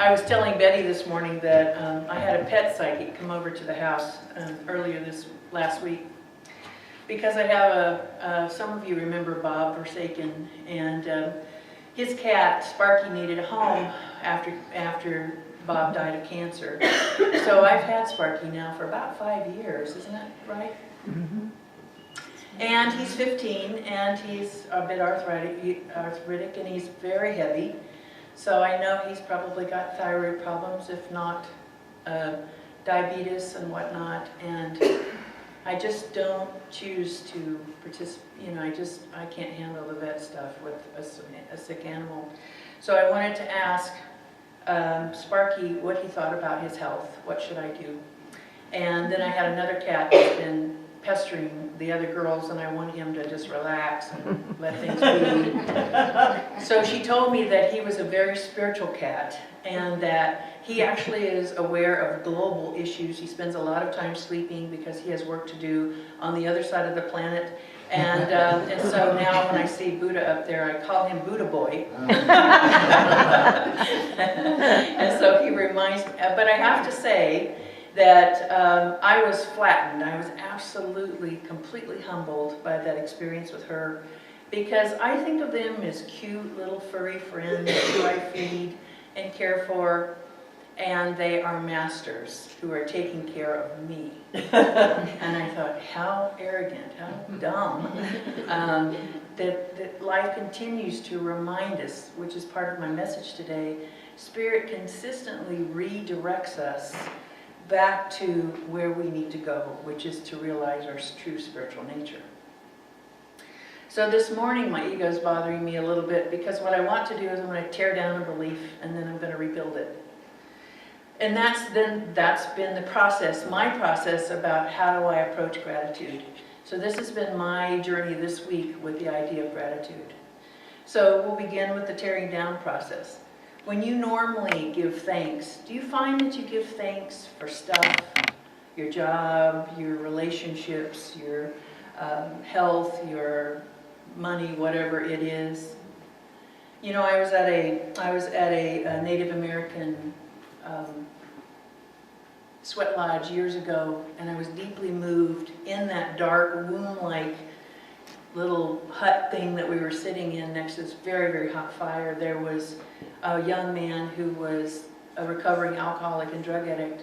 I was telling Betty this morning that I had a pet psychic come over to the house earlier this last week, because I have some of you remember Bob Forsaken, and his cat Sparky needed a home after Bob died of cancer. So I've had Sparky now for about 5 years, isn't that right? Mm-hmm. And he's 15, and he's a bit arthritic, and he's very heavy. So I know he's probably got thyroid problems, if not diabetes and whatnot. And I just don't choose to participate. You know, I can't handle the vet stuff with a sick animal. So I wanted to ask Sparky what he thought about his health. What should I do? And then I had another cat that's been pestering the other girls, and I want him to just relax and let things be. So she told me that he was a very spiritual cat, and that he actually is aware of global issues. He spends a lot of time sleeping because he has work to do on the other side of the planet. And so now when I see Buddha up there, I call him Buddha Boy. And so he reminds me, but I have to say that I was flattened. I was absolutely, completely humbled by that experience with her, because I think of them as cute little furry friends who I feed and care for, and they are masters who are taking care of me. And I thought, how arrogant, how dumb, that life continues to remind us, which is part of my message today. Spirit consistently redirects us back to where we need to go, which is to realize our true spiritual nature. So this morning my ego is bothering me a little bit, because what I want to do is I'm going to tear down a belief, and then I'm going to rebuild it. And that's been the process, my process about how do I approach gratitude. So this has been my journey this week with the idea of gratitude. So we'll begin with the tearing down process. When you normally give thanks, do you find that you give thanks for stuff, your job, your relationships, your health, your money, whatever it is? You know, I was at a Native American sweat lodge years ago, and I was deeply moved in that dark womb-like little hut thing that we were sitting in next to this very, very hot fire. There was a young man who was a recovering alcoholic and drug addict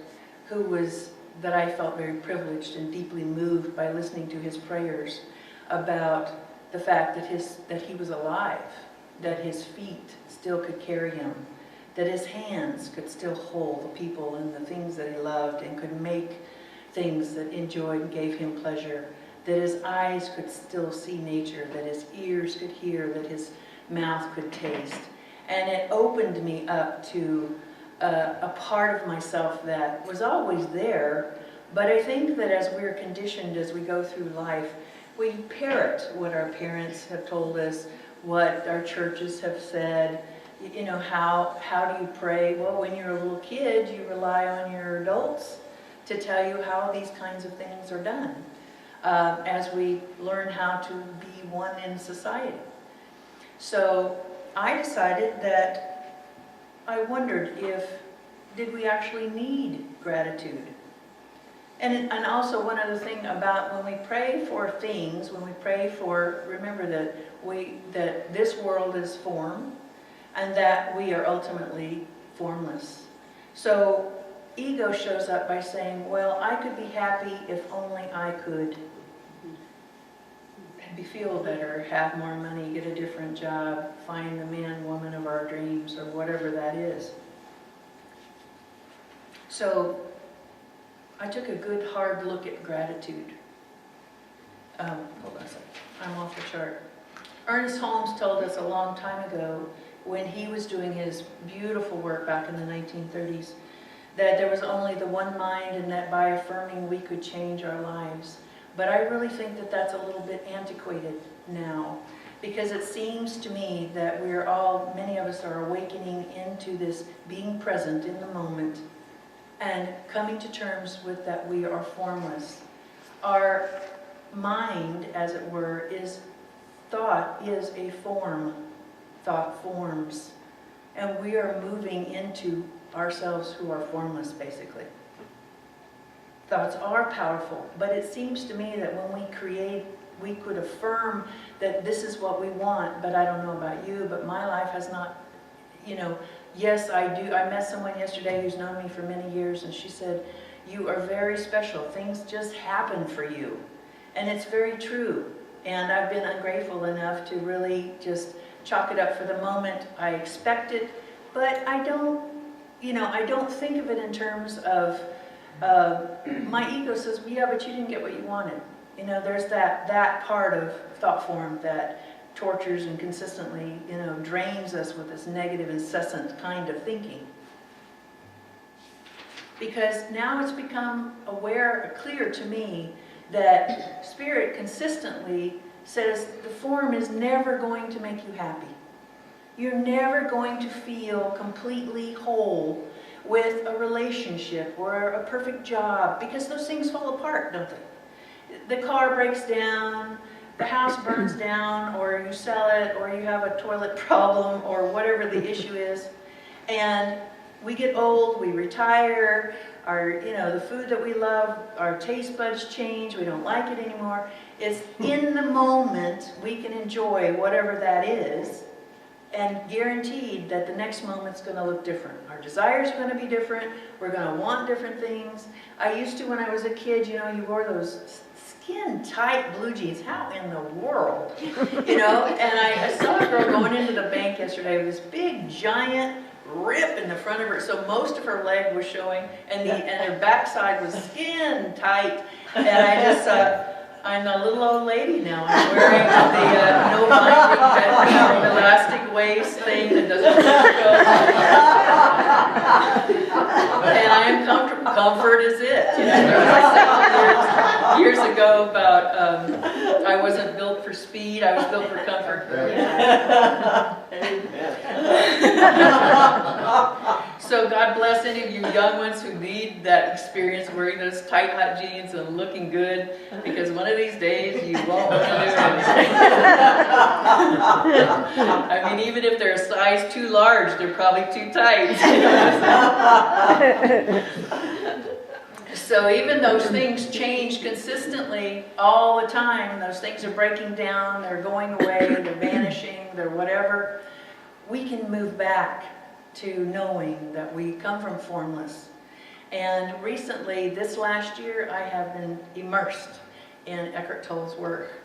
that I felt very privileged and deeply moved by listening to his prayers about the fact that he was alive, that his feet still could carry him, that his hands could still hold the people and the things that he loved and could make things that enjoyed and gave him pleasure, that his eyes could still see nature, that his ears could hear, that his mouth could taste. And it opened me up to a part of myself that was always there, but I think that as we're conditioned, as we go through life, we parrot what our parents have told us, what our churches have said. You know, how do you pray? Well, when you're a little kid, you rely on your adults to tell you how these kinds of things are done, as we learn how to be one in society. So I decided that I wondered did we actually need gratitude? And also one other thing about when we pray for things, remember that this world is form, and that we are ultimately formless. So ego shows up by saying, well, I could be happy if only I could feel better, have more money, get a different job, find the man, woman of our dreams, or whatever that is. So I took a good hard look at gratitude. Hold on a second. I'm off the chart. Ernest Holmes told us a long time ago, when he was doing his beautiful work back in the 1930s, that there was only the one mind, and that by affirming we could change our lives. But I really think that that's a little bit antiquated now, because it seems to me that many of us are awakening into this being present in the moment and coming to terms with that we are formless. Our mind, as it were, thought is a form. Thought forms. And we are moving into ourselves who are formless, basically. Thoughts are powerful, but it seems to me that when we create, we could affirm that this is what we want, but I don't know about you, but my life has not, yes, I do. I met someone yesterday who's known me for many years, and she said, you are very special. Things just happen for you. And it's very true. And I've been ungrateful enough to really just chalk it up for the moment. I expect it, but I don't think of it in terms of, my ego says, well, yeah, but you didn't get what you wanted. There's that part of thought form that tortures and consistently, drains us with this negative, incessant kind of thinking. Because now it's become clear to me that Spirit consistently says the form is never going to make you happy. You're never going to feel completely whole with a relationship or a perfect job, because those things fall apart, don't they? The car breaks down, the house burns down, or you sell it, or you have a toilet problem, or whatever the issue is. And we get old, we retire, the food that we love, our taste buds change, we don't like it anymore. It's in the moment we can enjoy whatever that is, and guaranteed that the next moment's going to look different. Our desires are going to be different, we're going to want different things. I used to, when I was a kid, you wore those skin-tight blue jeans. How in the world? And I saw a girl going into the bank yesterday with this big, giant rip in the front of her, so most of her leg was showing, and her backside was skin tight. And I just I'm a little old lady now. I'm wearing the no binding elastic waist thing that doesn't go. And I am comfortable. Comfort is it. There was a years ago about I wasn't built for speed. I was built for comfort. So God bless any of you young ones who need that experience wearing those tight hot jeans and looking good, because one of these days you won't want to do anything. I mean, even if they're a size too large, they're probably too tight. So even those things change consistently all the time. Those things are breaking down, they're going away, they're vanishing, they're whatever. We can move back to knowing that we come from formless. And recently, this last year, I have been immersed in Eckhart Tolle's work.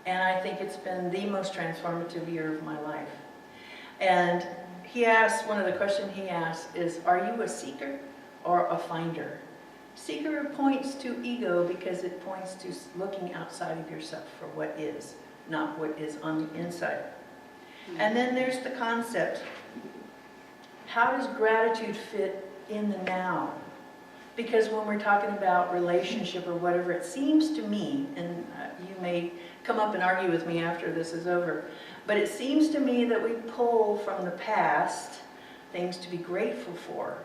And I think it's been the most transformative year of my life. And one of the questions he asked is, are you a seeker or a finder? Seeker points to ego because it points to looking outside of yourself for what is, not what is on the inside. And then there's the concept. How does gratitude fit in the now? Because when we're talking about relationship or whatever, it seems to me, and you may come up and argue with me after this is over, but it seems to me that we pull from the past things to be grateful for.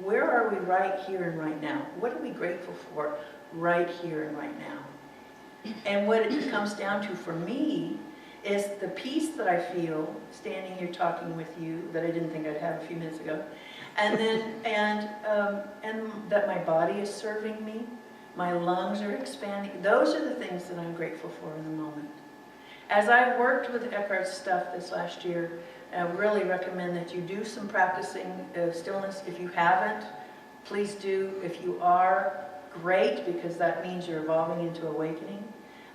Where are we right here and right now? What are we grateful for right here and right now? And what it comes down to for me is the peace that I feel standing here talking with you that I didn't think I'd have a few minutes ago, and then and that my body is serving me, my lungs are expanding. Those are the things that I'm grateful for in the moment. As I worked with Eckhart's stuff this last year, I really recommend that you do some practicing of stillness. If you haven't, please do. If you are, great, because that means you're evolving into awakening.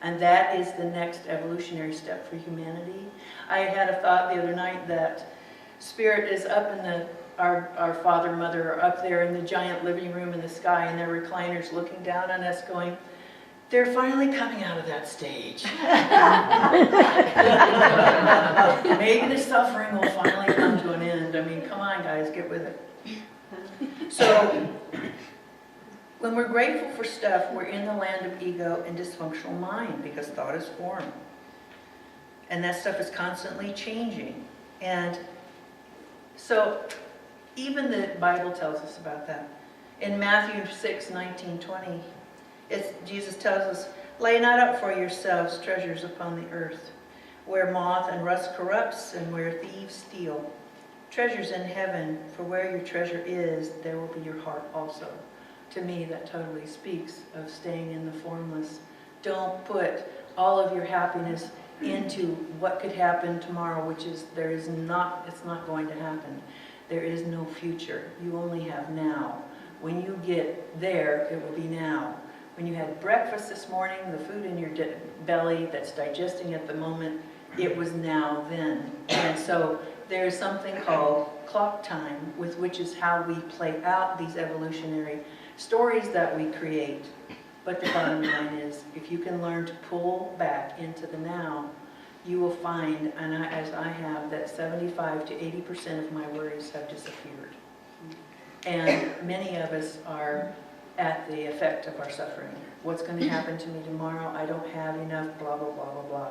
And that is the next evolutionary step for humanity. I had a thought the other night that Spirit is up in our father, mother are up there in the giant living room in the sky, and their recliners looking down on us going, they're finally coming out of that stage. Maybe the suffering will finally come to an end. I mean, come on, guys, get with it. So, when we're grateful for stuff, we're in the land of ego and dysfunctional mind, because thought is form. And that stuff is constantly changing. And so, even the Bible tells us about that. In Matthew 6:19-20, Jesus tells us, lay not up for yourselves treasures upon the earth, where moth and rust corrupts and where thieves steal. treasures in heaven, for where your treasure is, there will be your heart also. To me, that totally speaks of staying in the formless. Don't put all of your happiness into what could happen tomorrow, which is, it's not going to happen. There is no future. You only have now. When you get there, it will be now. When you had breakfast this morning, the food in your belly that's digesting at the moment, it was now then. And so there is something called clock time, which is how we play out these evolutionary stories that we create. But the bottom line is, if you can learn to pull back into the now, you will find, and as I have, that 75 to 80% of my worries have disappeared. And many of us are at the effect of our suffering. What's going to happen to me tomorrow? I don't have enough, blah, blah, blah, blah, blah.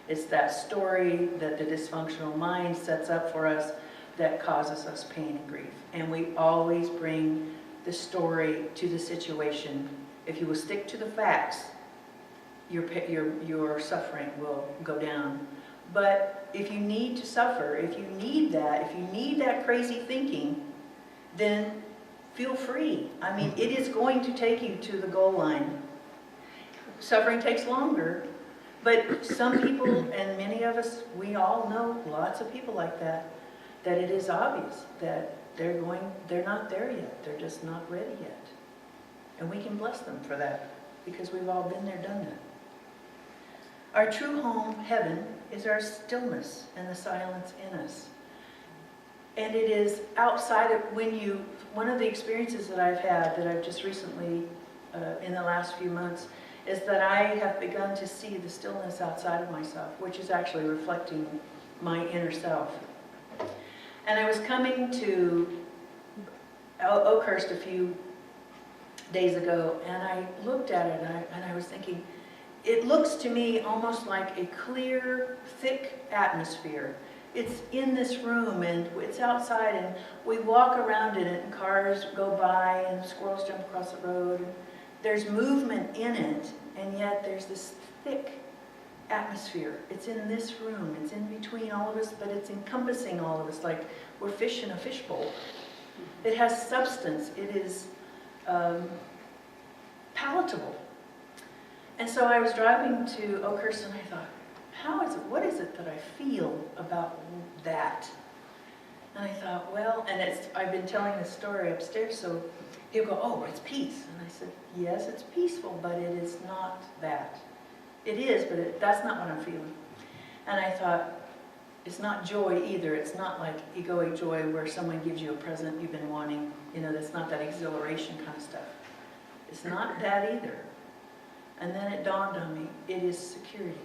It's that story that the dysfunctional mind sets up for us that causes us pain and grief. And we always bring the story to the situation. If you will stick to the facts, your suffering will go down. But if you need to suffer, if you need that crazy thinking, then feel free. I mean, it is going to take you to the goal line. Suffering takes longer, but some people, and many of us, we all know lots of people like that it is obvious that they're not there yet. They're just not ready yet. And we can bless them for that, because we've all been there, done that. Our true home, heaven, is our stillness and the silence in us. And it is outside of one of the experiences that I've had, that I've just recently, in the last few months, is that I have begun to see the stillness outside of myself, which is actually reflecting my inner self. And I was coming to Oakhurst a few days ago, and I looked at it, and I was thinking, it looks to me almost like a clear, thick atmosphere. It's in this room, and it's outside, and we walk around in it, and cars go by, and squirrels jump across the road. And there's movement in it, and yet there's this thick atmosphere. It's in this room. It's in between all of us, but it's encompassing all of us, like we're fish in a fishbowl. It has substance. It is palatable. And so I was driving to Oakhurst, and I thought, what is it that I feel about that? And I thought, well, and I've been telling this story upstairs, so he'll go, oh, it's peace. And I said, yes, it's peaceful, but it is not that. It is, but that's not what I'm feeling. And I thought, it's not joy either. It's not like egoic joy where someone gives you a present you've been wanting. That's not that exhilaration kind of stuff. It's not that either. And then it dawned on me, it is security.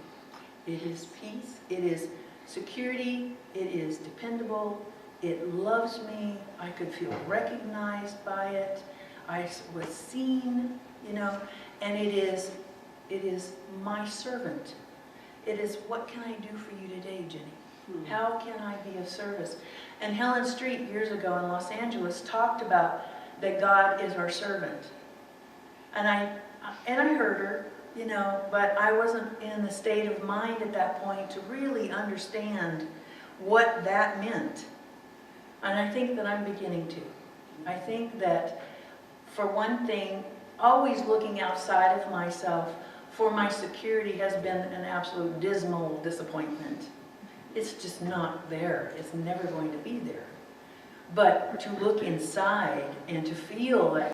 It is peace. It is security. It is dependable. It loves me. I could feel recognized by it. I was seen, and it is my servant. It is, what can I do for you today, Jenny? How can I be of service? And Helen Street, years ago in Los Angeles, talked about that God is our servant. And I heard her, but I wasn't in the state of mind at that point to really understand what that meant. And I think that I'm beginning to. I think that, for one thing, always looking outside of myself for my security has been an absolute dismal disappointment. It's just not there. It's never going to be there. But to look inside and to feel that